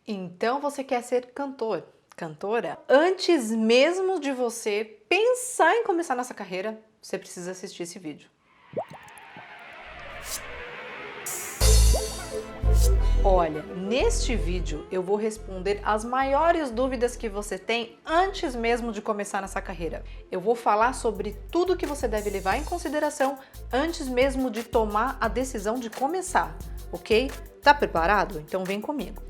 Então você quer ser cantor, cantora? Antes mesmo de você pensar em começar nessa carreira, você precisa assistir esse vídeo. Olha, neste vídeo eu vou responder as maiores dúvidas que você tem antes mesmo de começar nessa carreira. Eu vou falar sobre tudo que você deve levar em consideração antes mesmo de tomar a decisão de começar, ok? Tá preparado? Então vem comigo.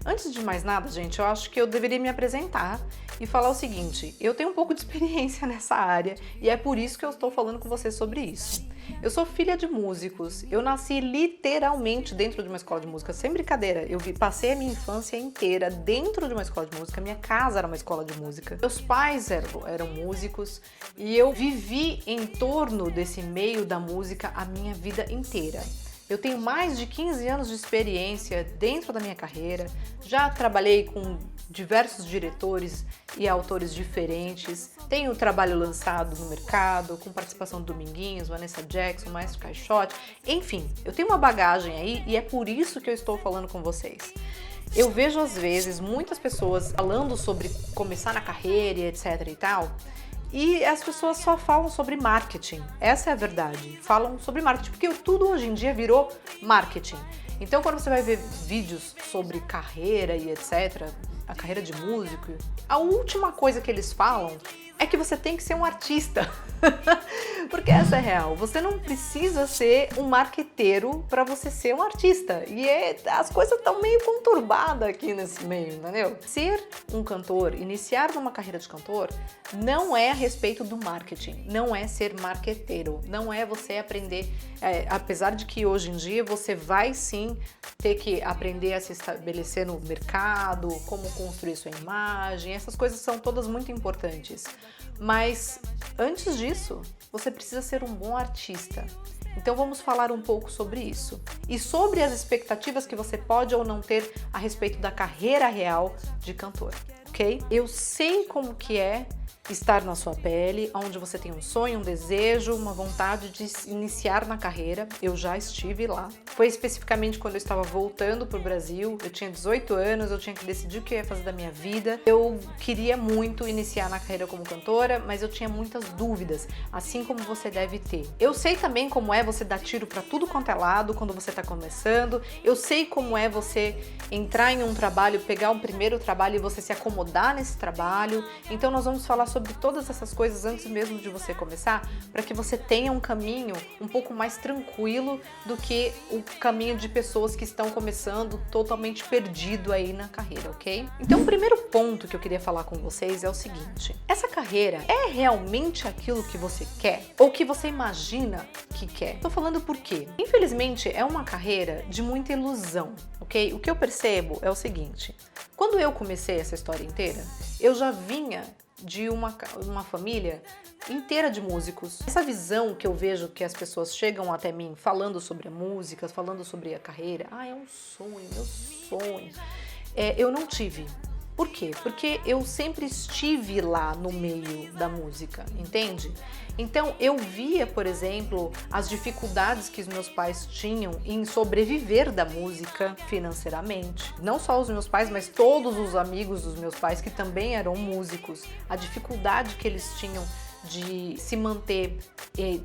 Antes de mais nada, gente, eu acho que eu deveria me apresentar e falar o seguinte: eu tenho um pouco de experiência nessa área e é por isso que eu estou falando com você sobre isso. Eu sou filha de músicos, eu nasci literalmente dentro de uma escola de música, sem brincadeira. Eu passei a minha infância inteira dentro de uma escola de música, minha casa era uma escola de música. Meus pais eram músicos e eu vivi em torno desse meio da música a minha vida inteira. Eu tenho mais de 15 anos de experiência dentro da minha carreira, já trabalhei com diversos diretores e autores diferentes, tenho trabalho lançado no mercado, com participação do Dominguinhos, Vanessa Jackson, Maestro Caixote, enfim, eu tenho uma bagagem aí e é por isso que eu estou falando com vocês. Eu vejo às vezes muitas pessoas falando sobre começar na carreira, etc e tal, e as pessoas só falam sobre marketing, essa é a verdade, falam sobre marketing, porque tudo hoje em dia virou marketing. Então quando você vai ver vídeos sobre carreira e etc, a carreira de músico, a última coisa que eles falam é que você tem que ser um artista. Porque essa é real, você não precisa ser um marqueteiro para você ser um artista. E as coisas estão meio conturbadas aqui nesse meio, entendeu? Ser um cantor, iniciar numa carreira de cantor, não é a respeito do marketing, não é ser marqueteiro, não é você aprender, apesar de que hoje em dia você vai sim ter que aprender a se estabelecer no mercado, como construir sua imagem, essas coisas são todas muito importantes. Mas antes disso, você precisa ser um bom artista. Então vamos falar um pouco sobre isso e sobre as expectativas que você pode ou não ter a respeito da carreira real de cantor, ok? Eu sei como que é estar na sua pele, onde você tem um sonho, um desejo, uma vontade de iniciar na carreira. Eu já estive lá. Foi especificamente quando eu estava voltando para o Brasil. Eu tinha 18 anos, eu tinha que decidir o que eu ia fazer da minha vida. Eu queria muito iniciar na carreira como cantora, mas eu tinha muitas dúvidas, assim como você deve ter. Eu sei também como é você dar tiro para tudo quanto é lado quando você está começando. Eu sei como é você entrar em um trabalho, pegar um primeiro trabalho e você se acomodar nesse trabalho. Então nós vamos falar sobre todas essas coisas antes mesmo de você começar, para que você tenha um caminho um pouco mais tranquilo do que o caminho de pessoas que estão começando totalmente perdido aí na carreira, ok? Então o primeiro ponto que eu queria falar com vocês é o seguinte: essa carreira é realmente aquilo que você quer? Ou que você imagina que quer? Tô falando por quê? Infelizmente é uma carreira de muita ilusão, ok? O que eu percebo é o seguinte: quando eu comecei essa história inteira, eu já vinha de uma família inteira de músicos. Essa visão que eu vejo que as pessoas chegam até mim falando sobre a música, falando sobre a carreira, é um sonho, meu sonho, eu não tive. Por quê? Porque eu sempre estive lá no meio da música, entende? Então eu via, por exemplo, as dificuldades que os meus pais tinham em sobreviver da música financeiramente. Não só os meus pais, mas todos os amigos dos meus pais que também eram músicos. A dificuldade que eles tinham de se manter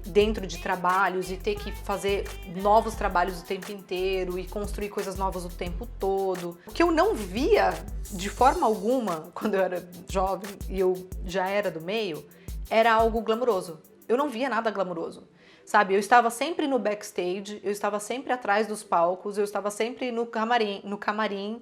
dentro de trabalhos e ter que fazer novos trabalhos o tempo inteiro e construir coisas novas o tempo todo. O que eu não via de forma alguma quando eu era jovem e eu já era do meio, era algo glamuroso. Eu não via nada glamuroso, sabe? Eu estava sempre no backstage, eu estava sempre atrás dos palcos, eu estava sempre no camarim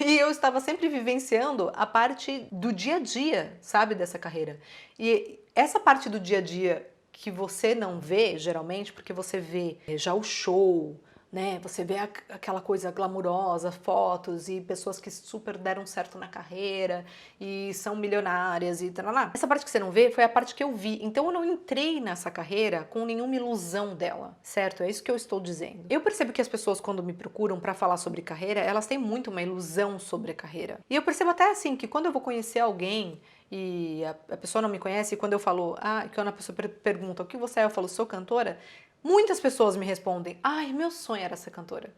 e eu estava sempre vivenciando a parte do dia a dia, sabe, dessa carreira. E essa parte do dia a dia que você não vê, geralmente, porque você vê já o show, né? Você vê aquela coisa glamurosa, fotos e pessoas que super deram certo na carreira e são milionárias e tal. Essa parte que você não vê foi a parte que eu vi. Então eu não entrei nessa carreira com nenhuma ilusão dela, certo? É isso que eu estou dizendo. Eu percebo que as pessoas, quando me procuram para falar sobre carreira, elas têm muito uma ilusão sobre a carreira. E eu percebo até assim que quando eu vou conhecer alguém e a pessoa não me conhece, e quando eu falo, quando a pessoa pergunta o que você é, eu falo, sou cantora. Muitas pessoas me respondem, meu sonho era ser cantora.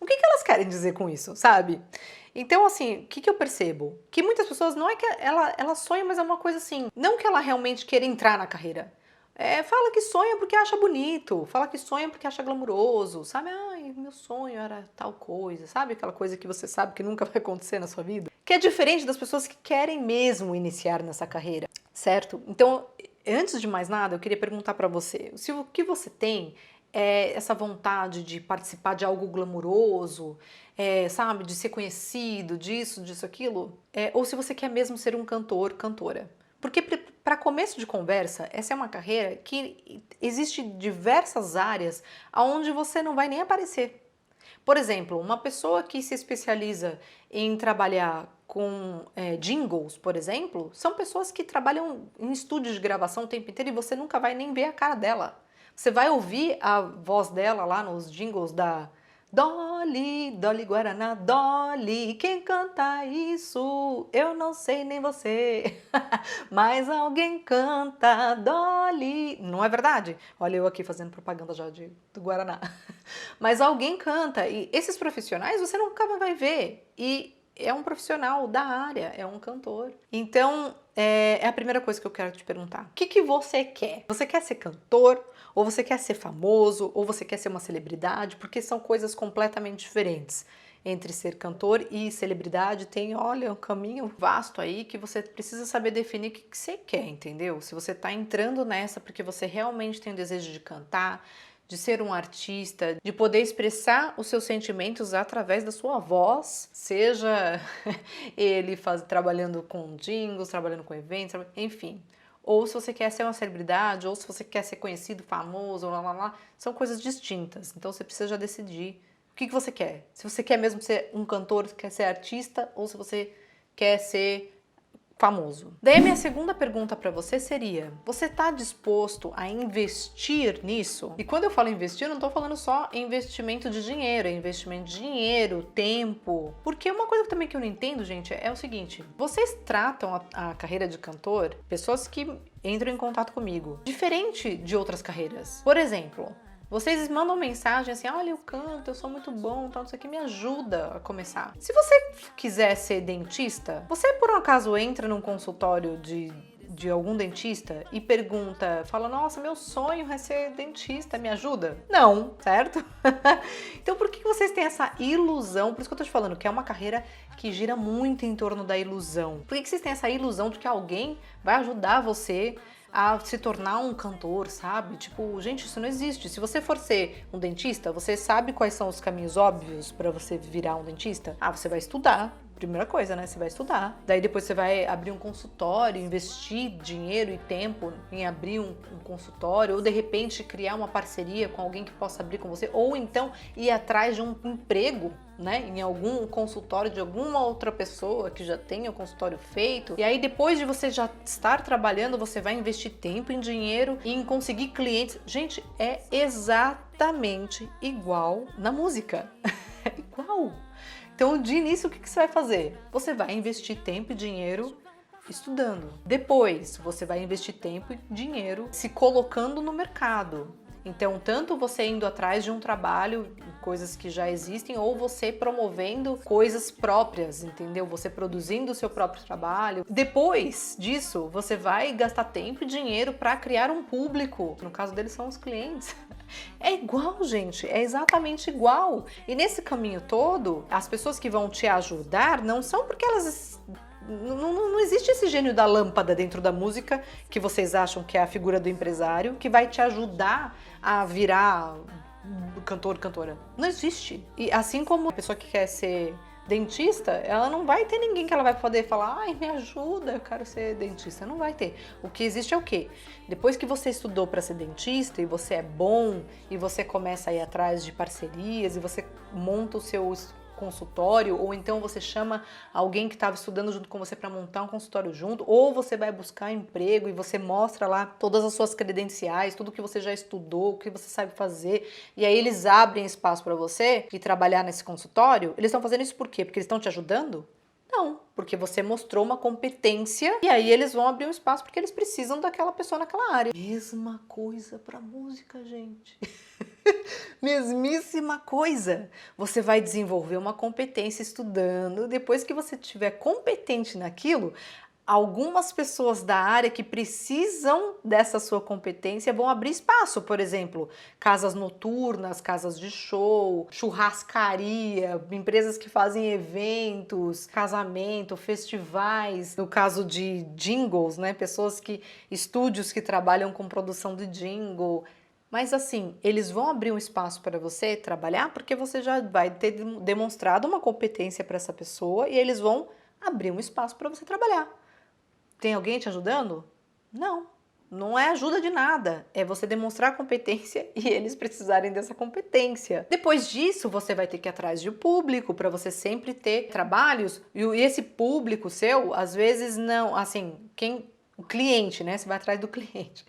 O que elas querem dizer com isso, sabe? Então, assim, o que eu percebo? Que muitas pessoas, não é que ela sonha, mas é uma coisa assim, não que ela realmente queira entrar na carreira. Fala que sonha porque acha bonito, fala que sonha porque acha glamuroso, sabe? Ai, meu sonho era tal coisa, sabe? Aquela coisa que você sabe que nunca vai acontecer na sua vida. Que é diferente das pessoas que querem mesmo iniciar nessa carreira, certo? Então, antes de mais nada, eu queria perguntar pra você, se o que você tem é essa vontade de participar de algo glamuroso, sabe? De ser conhecido, disso, aquilo, ou se você quer mesmo ser um cantor, cantora. Porque para começo de conversa, essa é uma carreira que existe diversas áreas onde você não vai nem aparecer. Por exemplo, uma pessoa que se especializa em trabalhar com jingles, por exemplo, são pessoas que trabalham em estúdios de gravação o tempo inteiro e você nunca vai nem ver a cara dela. Você vai ouvir a voz dela lá nos jingles da Dolly, Dolly Guaraná, Dolly, quem canta isso? Eu não sei nem você, mas alguém canta, Dolly. Não é verdade? Olha eu aqui fazendo propaganda já do Guaraná. Mas alguém canta e esses profissionais você nunca vai ver e é um profissional da área, é um cantor. Então, é a primeira coisa que eu quero te perguntar. O que você quer? Você quer ser cantor? Ou você quer ser famoso? Ou você quer ser uma celebridade? Porque são coisas completamente diferentes. Entre ser cantor e celebridade tem, olha, um caminho vasto aí que você precisa saber definir o que você quer, entendeu? Se você tá entrando nessa porque você realmente tem o desejo de cantar, de ser um artista, de poder expressar os seus sentimentos através da sua voz, seja ele trabalhando com jingles, trabalhando com eventos, enfim. Ou se você quer ser uma celebridade, ou se você quer ser conhecido, famoso, são coisas distintas. Então você precisa já decidir o que você quer. Se você quer mesmo ser um cantor, quer ser artista, ou se você quer ser famoso. Daí a minha segunda pergunta para você seria: você está disposto a investir nisso? E quando eu falo investir, eu não estou falando só em investimento de dinheiro, é investimento de dinheiro, tempo. Porque uma coisa também que eu não entendo, gente, é o seguinte: vocês tratam a carreira de cantor, pessoas que entram em contato comigo, diferente de outras carreiras. Por exemplo, vocês mandam mensagem assim, olha, eu canto, eu sou muito bom, então isso aqui me ajuda a começar. Se você quiser ser dentista, você por um acaso entra num consultório de algum dentista e pergunta, fala, nossa, meu sonho é ser dentista, me ajuda? Não, certo? Então por que vocês têm essa ilusão? Por isso que eu tô te falando que é uma carreira que gira muito em torno da ilusão. Por que vocês têm essa ilusão de que alguém vai ajudar você a se tornar um cantor, sabe? Tipo, gente, isso não existe. Se você for ser um dentista, você sabe quais são os caminhos óbvios para você virar um dentista? Ah, você vai estudar. Primeira coisa, né? Você vai estudar. Daí depois você vai abrir um consultório, investir dinheiro e tempo em abrir um consultório, ou de repente criar uma parceria com alguém que possa abrir com você, ou então ir atrás de um emprego, né, em algum consultório de alguma outra pessoa que já tenha o consultório feito. E aí depois de você já estar trabalhando, você vai investir tempo e dinheiro em conseguir clientes. Gente, é exatamente igual na música. É igual. Então, de início, o que você vai fazer? Você vai investir tempo e dinheiro estudando. Depois, você vai investir tempo e dinheiro se colocando no mercado. Então, tanto você indo atrás de um trabalho, coisas que já existem, ou você promovendo coisas próprias, entendeu? Você produzindo o seu próprio trabalho. Depois disso, você vai gastar tempo e dinheiro para criar um público. No caso deles, são os clientes. É igual, gente, é exatamente igual. E nesse caminho todo, as pessoas que vão te ajudar não são porque elas... Não existe esse gênio da lâmpada dentro da música que vocês acham que é a figura do empresário que vai te ajudar a virar cantor, cantora. Não existe. E assim como a pessoa que quer ser dentista, ela não vai ter ninguém que ela vai poder falar, ai, me ajuda, eu quero ser dentista. Não vai ter. O que existe é o quê? Depois que você estudou para ser dentista e você é bom e você começa a ir atrás de parcerias e você monta o seu consultório, ou então você chama alguém que estava estudando junto com você para montar um consultório junto, ou você vai buscar emprego e você mostra lá todas as suas credenciais, tudo que você já estudou, o que você sabe fazer, e aí eles abrem espaço para você e trabalhar nesse consultório. Eles estão fazendo isso por quê? Porque eles estão te ajudando? Não, porque você mostrou uma competência e aí eles vão abrir um espaço porque eles precisam daquela pessoa naquela área. Mesma coisa para música, gente. Mesmíssima coisa. Você vai desenvolver uma competência estudando. Depois que você estiver competente naquilo, algumas pessoas da área que precisam dessa sua competência vão abrir espaço, por exemplo, casas noturnas, casas de show, churrascaria, empresas que fazem eventos, casamento, festivais, no caso de jingles, né? Estúdios que trabalham com produção de jingle. Mas assim, eles vão abrir um espaço para você trabalhar porque você já vai ter demonstrado uma competência para essa pessoa e eles vão abrir um espaço para você trabalhar. Tem alguém te ajudando? Não, não é ajuda de nada. É você demonstrar competência e eles precisarem dessa competência. Depois disso, você vai ter que ir atrás de público para você sempre ter trabalhos. E esse público seu, às vezes não, assim, o cliente, né? Você vai atrás do cliente.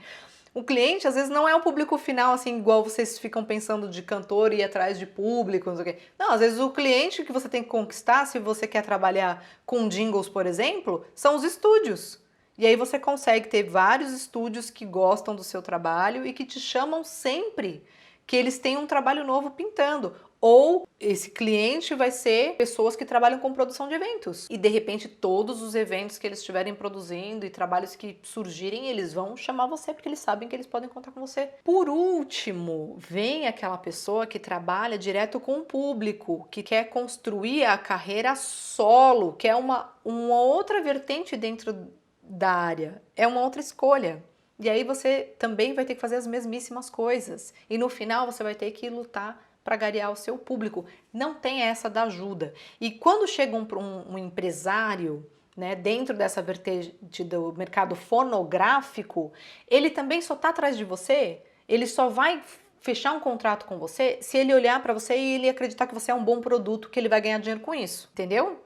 O cliente, às vezes, não é o público final, assim, igual vocês ficam pensando de cantor e ir atrás de público, não sei o quê. Não, às vezes o cliente que você tem que conquistar, se você quer trabalhar com jingles, por exemplo, são os estúdios. E aí você consegue ter vários estúdios que gostam do seu trabalho e que te chamam sempre que eles têm um trabalho novo pintando. Ou esse cliente vai ser pessoas que trabalham com produção de eventos. E de repente todos os eventos que eles estiverem produzindo e trabalhos que surgirem, eles vão chamar você porque eles sabem que eles podem contar com você. Por último, vem aquela pessoa que trabalha direto com o público, que quer construir a carreira solo, que é uma outra vertente dentro da área. É uma outra escolha. E aí você também vai ter que fazer as mesmíssimas coisas. E no final você vai ter que lutar para garear o seu público. Não tem essa da ajuda. E quando chega um empresário, né, dentro dessa vertente do mercado fonográfico, ele também só está atrás de você, ele só vai fechar um contrato com você se ele olhar para você e ele acreditar que você é um bom produto, que ele vai ganhar dinheiro com isso. Entendeu?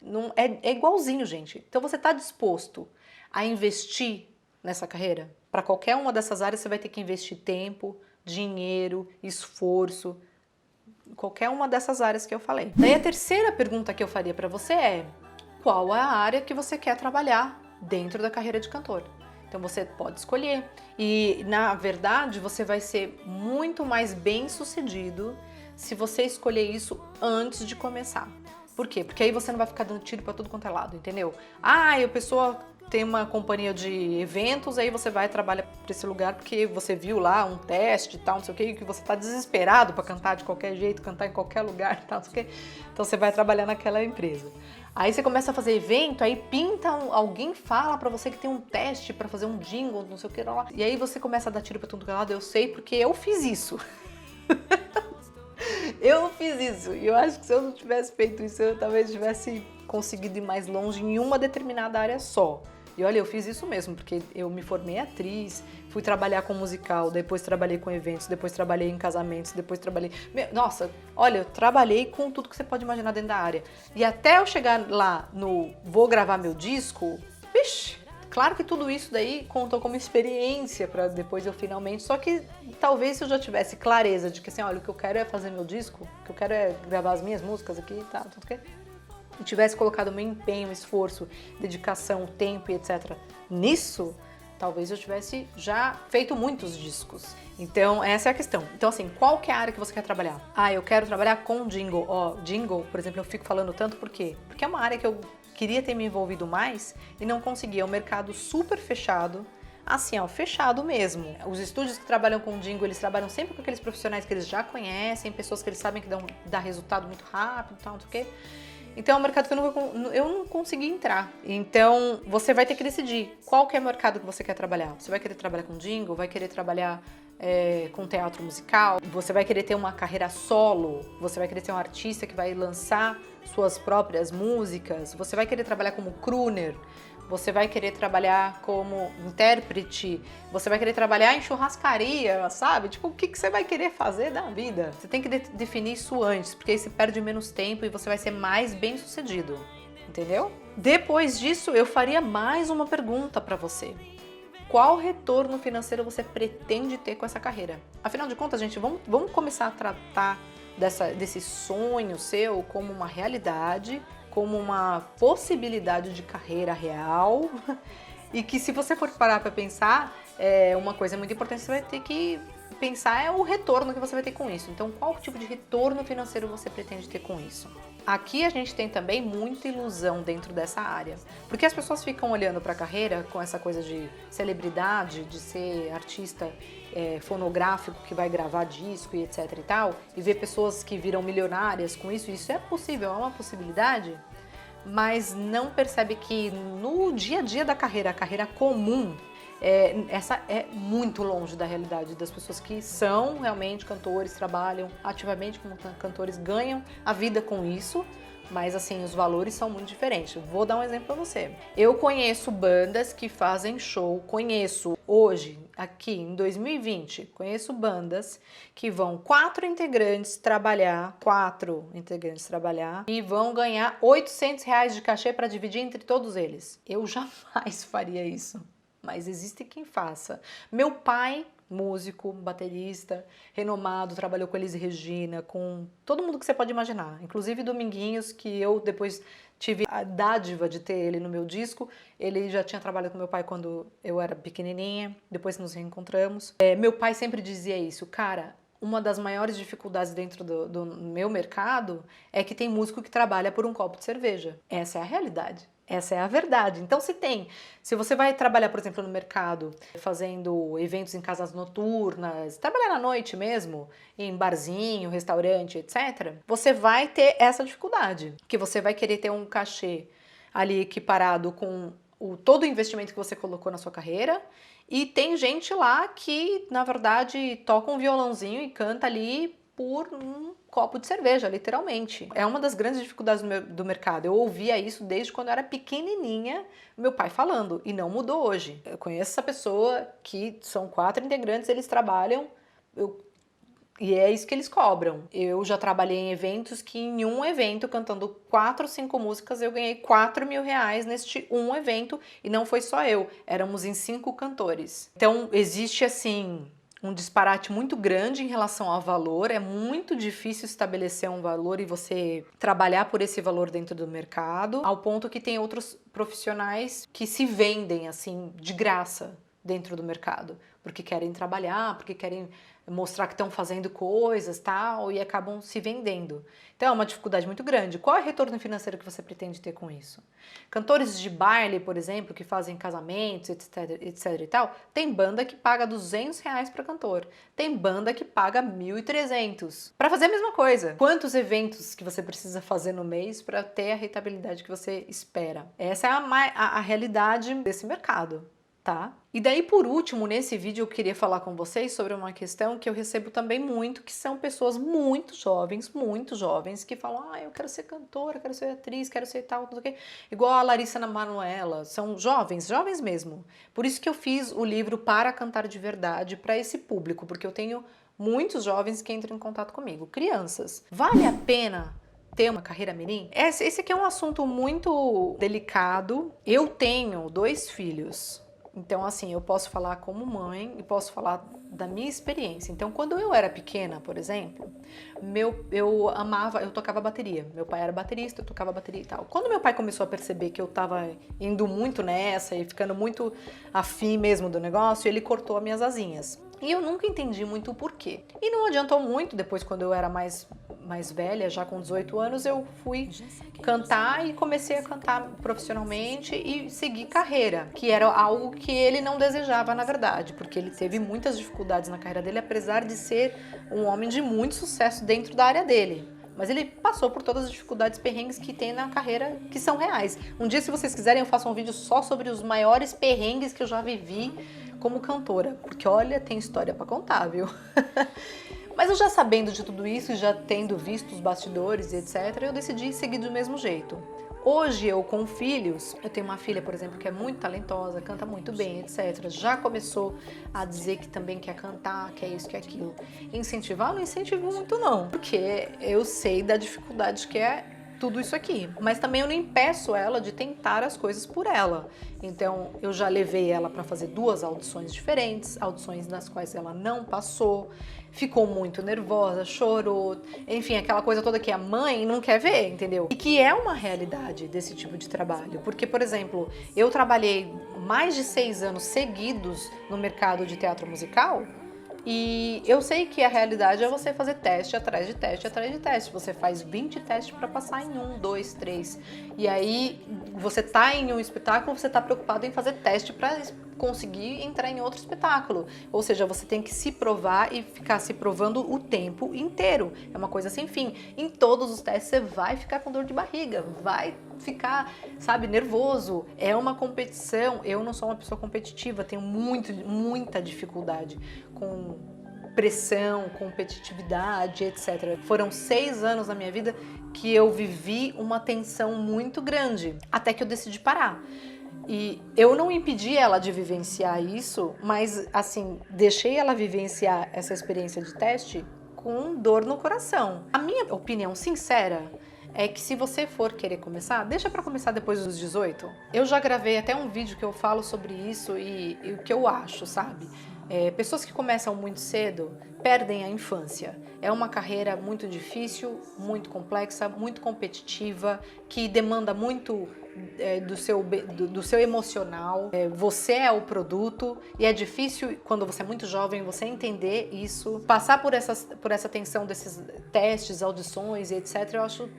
Não é igualzinho, gente. Então você está disposto a investir nessa carreira? Para qualquer uma dessas áreas você vai ter que investir tempo, dinheiro, esforço, qualquer uma dessas áreas que eu falei. Daí a terceira pergunta que eu faria para você é: qual é a área que você quer trabalhar dentro da carreira de cantor? Então você pode escolher e, na verdade, você vai ser muito mais bem-sucedido se você escolher isso antes de começar. Por quê? Porque aí você não vai ficar dando tiro para tudo quanto é lado, entendeu? Ah, a pessoa tem uma companhia de eventos, aí você vai trabalhar para esse lugar porque você viu lá um teste e tal, não sei o que, que você tá desesperado para cantar de qualquer jeito, cantar em qualquer lugar e tal, não sei o que. Então você vai trabalhar naquela empresa. Aí você começa a fazer evento, aí pinta, alguém fala para você que tem um teste para fazer um jingle, não sei o que lá. E aí você começa a dar tiro para tudo quanto é lado, eu sei porque eu fiz isso. Eu fiz isso e eu acho que se eu não tivesse feito isso, eu talvez tivesse conseguido ir mais longe em uma determinada área só. E olha, eu fiz isso mesmo, porque eu me formei atriz, fui trabalhar com musical, depois trabalhei com eventos, depois trabalhei em casamentos, depois trabalhei... Nossa, olha, eu trabalhei com tudo que você pode imaginar dentro da área. E até eu chegar lá no vou gravar meu disco, vixe, claro que tudo isso daí contou como experiência para depois eu finalmente... Só que talvez se eu já tivesse clareza de que assim, olha, o que eu quero é fazer meu disco, o que eu quero é gravar as minhas músicas aqui e tal, tudo que... e tivesse colocado meu empenho, esforço, dedicação, tempo e etc. nisso, talvez eu tivesse já feito muitos discos. Então, essa é a questão. Então, assim, qual que é a área que você quer trabalhar? Ah, eu quero trabalhar com jingle. Ó, jingle, por exemplo, eu fico falando tanto por quê? Porque é uma área que eu queria ter me envolvido mais e não consegui. É um mercado super fechado. Assim, ó, fechado mesmo. Os estúdios que trabalham com jingle, eles trabalham sempre com aqueles profissionais que eles já conhecem, pessoas que eles sabem que dá resultado muito rápido e tal, não sei o quê. Então é um mercado que eu não consegui entrar. Então você vai ter que decidir qual que é o mercado que você quer trabalhar. Você vai querer trabalhar com jingle, vai querer trabalhar com teatro musical, você vai querer ter uma carreira solo, você vai querer ser um artista que vai lançar suas próprias músicas, você vai querer trabalhar como crooner, você vai querer trabalhar como intérprete, você vai querer trabalhar em churrascaria, sabe? Tipo, o que você vai querer fazer da vida? Você tem que definir isso antes, porque aí você perde menos tempo e você vai ser mais bem sucedido, entendeu? Depois disso, eu faria mais uma pergunta para você. Qual retorno financeiro você pretende ter com essa carreira? Afinal de contas, gente, vamos começar a tratar desse sonho seu como uma realidade, como uma possibilidade de carreira real e que se você for parar para pensar, uma coisa muito importante, você vai ter que pensar é o retorno que você vai ter com isso. Então, qual tipo de retorno financeiro você pretende ter com isso? Aqui a gente tem também muita ilusão dentro dessa área, porque as pessoas ficam olhando para a carreira com essa coisa de celebridade, de ser artista fonográfico que vai gravar disco e etc e tal, e ver pessoas que viram milionárias com isso. Isso é possível, é uma possibilidade, mas não percebe que no dia a dia da carreira, a carreira comum, essa é muito longe da realidade das pessoas que são realmente cantores, trabalham ativamente como cantores, ganham a vida com isso, mas assim, os valores são muito diferentes. Vou dar um exemplo para você. Eu conheço bandas que fazem show, conheço hoje, aqui em 2020, conheço bandas que vão 4 integrantes trabalhar e vão ganhar R$ 800 de cachê para dividir entre todos eles. Eu jamais faria isso. Mas existe quem faça. Meu pai, músico, baterista, renomado, trabalhou com Elis Regina, com todo mundo que você pode imaginar. Inclusive Dominguinhos, que eu depois tive a dádiva de ter ele no meu disco. Ele já tinha trabalhado com meu pai quando eu era pequenininha, depois nos reencontramos. Meu pai sempre dizia isso, cara, uma das maiores dificuldades dentro do meu mercado é que tem músico que trabalha por um copo de cerveja. Essa é a realidade. Essa é a verdade. Então, se você vai trabalhar, por exemplo, no mercado, fazendo eventos em casas noturnas, trabalhar na noite mesmo, em barzinho, restaurante, etc., você vai ter essa dificuldade, que você vai querer ter um cachê ali equiparado com todo o investimento que você colocou na sua carreira, e tem gente lá que, na verdade, toca um violãozinho e canta ali por um copo de cerveja, literalmente. É uma das grandes dificuldades do mercado. Eu ouvia isso desde quando eu era pequenininha, meu pai falando, e não mudou hoje. Eu conheço essa pessoa que são 4 integrantes, eles trabalham, e é isso que eles cobram. Eu já trabalhei em eventos que em um evento, cantando 4, 5 músicas, eu ganhei R$ 4.000 neste um evento, e não foi só eu, éramos em 5 cantores. Então existe assim um disparate muito grande em relação ao valor, é muito difícil estabelecer um valor e você trabalhar por esse valor dentro do mercado, ao ponto que tem outros profissionais que se vendem assim de graça dentro do mercado, porque querem trabalhar, porque querem mostrar que estão fazendo coisas, tal, e acabam se vendendo. Então é uma dificuldade muito grande. Qual é o retorno financeiro que você pretende ter com isso? Cantores de baile, por exemplo, que fazem casamentos, etc e tal, tem banda que paga R$ 200 para cantor. Tem banda que paga 1.300 para fazer a mesma coisa. Quantos eventos que você precisa fazer no mês para ter a rentabilidade que você espera? Essa é a realidade desse mercado. Tá? E daí, por último, nesse vídeo eu queria falar com vocês sobre uma questão que eu recebo também muito, que são pessoas muito jovens, que falam, eu quero ser cantora, quero ser atriz, quero ser tal, não sei o quê. Igual a Larissa Manoela, são jovens mesmo. Por isso que eu fiz o livro Para Cantar de Verdade para esse público, porque eu tenho muitos jovens que entram em contato comigo, crianças. Vale a pena ter uma carreira mirim? Esse aqui é um assunto muito delicado. Eu tenho 2 filhos. Então, assim, eu posso falar como mãe e posso falar da minha experiência. Então, quando eu era pequena, por exemplo, eu tocava bateria. Meu pai era baterista, eu tocava bateria e tal. Quando meu pai começou a perceber que eu tava indo muito nessa e ficando muito afim mesmo do negócio, ele cortou as minhas asinhas. E eu nunca entendi muito o porquê. E não adiantou muito, depois quando eu era mais velha, já com 18 anos, eu fui cantar e comecei a cantar profissionalmente e seguir carreira, que era algo que ele não desejava, na verdade, porque ele teve muitas dificuldades na carreira dele, apesar de ser um homem de muito sucesso dentro da área dele. Mas ele passou por todas as dificuldades, perrengues que tem na carreira, que são reais. Um dia, se vocês quiserem, eu faço um vídeo só sobre os maiores perrengues que eu já vivi como cantora, porque olha, tem história pra contar, viu? Mas eu já sabendo de tudo isso e já tendo visto os bastidores e etc, eu decidi seguir do mesmo jeito. Hoje eu com filhos, eu tenho uma filha, por exemplo, que é muito talentosa, canta muito bem, etc. Já começou a dizer que também quer cantar, quer isso, quer aquilo. Incentivar? Não incentivo muito não, porque eu sei da dificuldade que é tudo isso aqui. Mas também eu não impeço ela de tentar as coisas por ela. Então eu já levei ela para fazer 2 audições diferentes, audições nas quais ela não passou, ficou muito nervosa, chorou, enfim, aquela coisa toda que a mãe não quer ver, entendeu? E que é uma realidade desse tipo de trabalho. Porque, por exemplo, eu trabalhei mais de 6 anos seguidos no mercado de teatro musical E eu sei que a realidade é você fazer teste atrás de teste atrás de teste. Você faz 20 testes para passar em 1, 2, 3. E aí você tá em um espetáculo, você tá preocupado em fazer teste para conseguir entrar em outro espetáculo. Ou seja, você tem que se provar e ficar se provando o tempo inteiro. É uma coisa sem fim. Em todos os testes você vai ficar com dor de barriga, vai ficar, sabe, nervoso. É uma competição. Eu não sou uma pessoa competitiva, tenho muita dificuldade com pressão, competitividade, etc. Foram 6 anos na minha vida que eu vivi uma tensão muito grande, até que eu decidi parar. E eu não impedi ela de vivenciar isso, mas assim, deixei ela vivenciar essa experiência de teste com dor no coração. A minha opinião sincera é que se você for querer começar, deixa pra começar depois dos 18. Eu já gravei até um vídeo que eu falo sobre isso e o que eu acho, sabe? Pessoas que começam muito cedo perdem a infância. É uma carreira muito difícil, muito complexa, muito competitiva, que demanda muito do seu emocional. Você é o produto e é difícil, quando você é muito jovem, você entender isso. Passar por essa tensão desses testes, audições e etc. Eu acho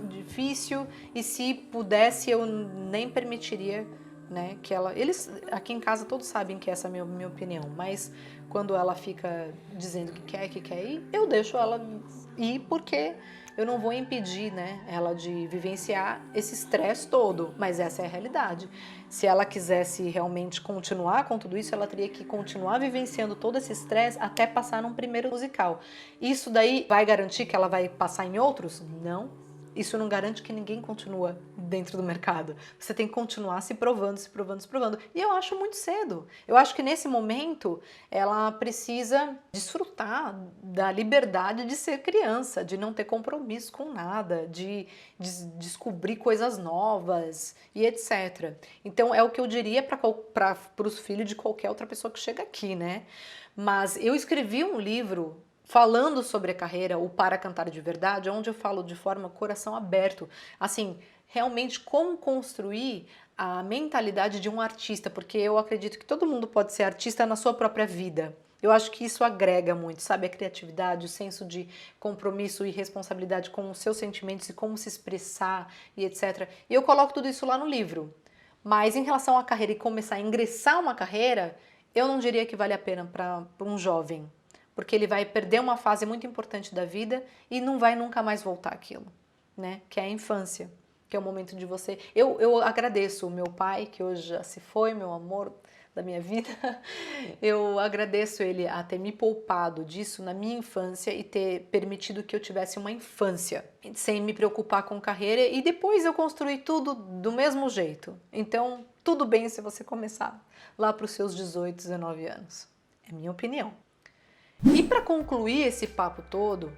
difícil e se pudesse eu nem permitiria, né, que ela... Eles aqui em casa todos sabem que essa é a minha opinião, mas quando ela fica dizendo que quer ir, eu deixo ela ir porque eu não vou impedir, né, ela de vivenciar esse estresse todo, mas essa é a realidade. Se ela quisesse realmente continuar com tudo isso, ela teria que continuar vivenciando todo esse estresse até passar num primeiro musical. Isso daí vai garantir que ela vai passar em outros? Não. Isso não garante que ninguém continua dentro do mercado. Você tem que continuar se provando, se provando, se provando. E eu acho muito cedo. Eu acho que nesse momento ela precisa desfrutar da liberdade de ser criança, de não ter compromisso com nada, de descobrir coisas novas e etc. Então é o que eu diria para os filhos de qualquer outra pessoa que chega aqui, né? Mas eu escrevi um livro falando sobre a carreira, o Para Cantar de Verdade, onde eu falo de forma coração aberto, assim, realmente como construir a mentalidade de um artista, porque eu acredito que todo mundo pode ser artista na sua própria vida. Eu acho que isso agrega muito, sabe? A criatividade, o senso de compromisso e responsabilidade com os seus sentimentos e como se expressar e etc. E eu coloco tudo isso lá no livro. Mas em relação à carreira e começar a ingressar uma carreira, eu não diria que vale a pena para um jovem. Porque ele vai perder uma fase muito importante da vida e não vai nunca mais voltar àquilo, né? Que é a infância, que é o momento de você... Eu agradeço o meu pai, que hoje já se foi, meu amor da minha vida. Eu agradeço ele a ter me poupado disso na minha infância e ter permitido que eu tivesse uma infância, sem me preocupar com carreira, e depois eu construí tudo do mesmo jeito. Então, tudo bem se você começar lá para os seus 18, 19 anos. É minha opinião. E para concluir esse papo todo,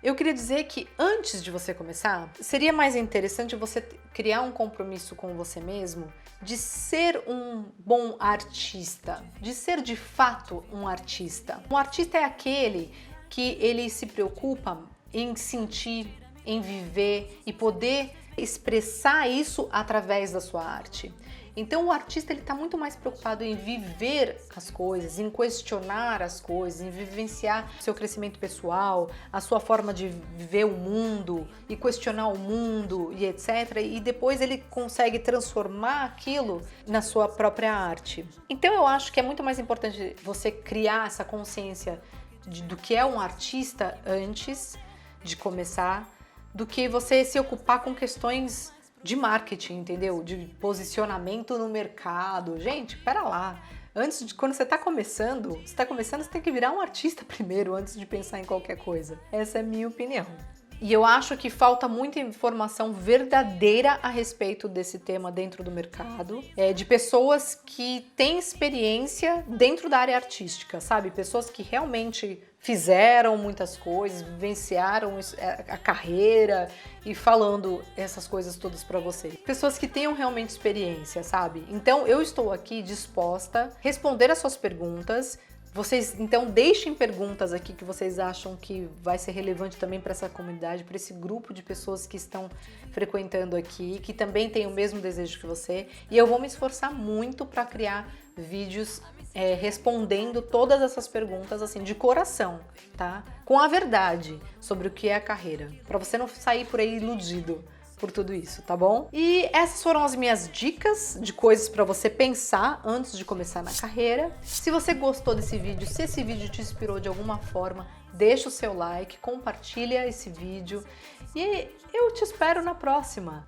eu queria dizer que antes de você começar, seria mais interessante você criar um compromisso com você mesmo de ser um bom artista, de ser de fato um artista. Um artista é aquele que ele se preocupa em sentir, em viver e poder expressar isso através da sua arte. Então o artista ele está muito mais preocupado em viver as coisas, em questionar as coisas, em vivenciar seu crescimento pessoal, a sua forma de viver o mundo e questionar o mundo e etc. E depois ele consegue transformar aquilo na sua própria arte. Então eu acho que é muito mais importante você criar essa consciência do que é um artista antes de começar, do que você se ocupar com questões de marketing, entendeu? De posicionamento no mercado. Gente, pera lá. Quando você está começando, você tem que virar um artista primeiro, antes de pensar em qualquer coisa. Essa é a minha opinião. E eu acho que falta muita informação verdadeira a respeito desse tema dentro do mercado, de pessoas que têm experiência dentro da área artística, sabe? Pessoas que realmente fizeram muitas coisas, vivenciaram a carreira e falando essas coisas todas pra você. Pessoas que tenham realmente experiência, sabe? Então eu estou aqui disposta a responder as suas perguntas, Vocês, então, deixem perguntas aqui que vocês acham que vai ser relevante também para essa comunidade, para esse grupo de pessoas que estão frequentando aqui, que também tem o mesmo desejo que você. E eu vou me esforçar muito para criar vídeos respondendo todas essas perguntas, assim, de coração, tá? Com a verdade sobre o que é a carreira, para você não sair por aí iludido por tudo isso, tá bom? E essas foram as minhas dicas de coisas para você pensar antes de começar na carreira. Se você gostou desse vídeo, se esse vídeo te inspirou de alguma forma, deixa o seu like, compartilha esse vídeo e eu te espero na próxima.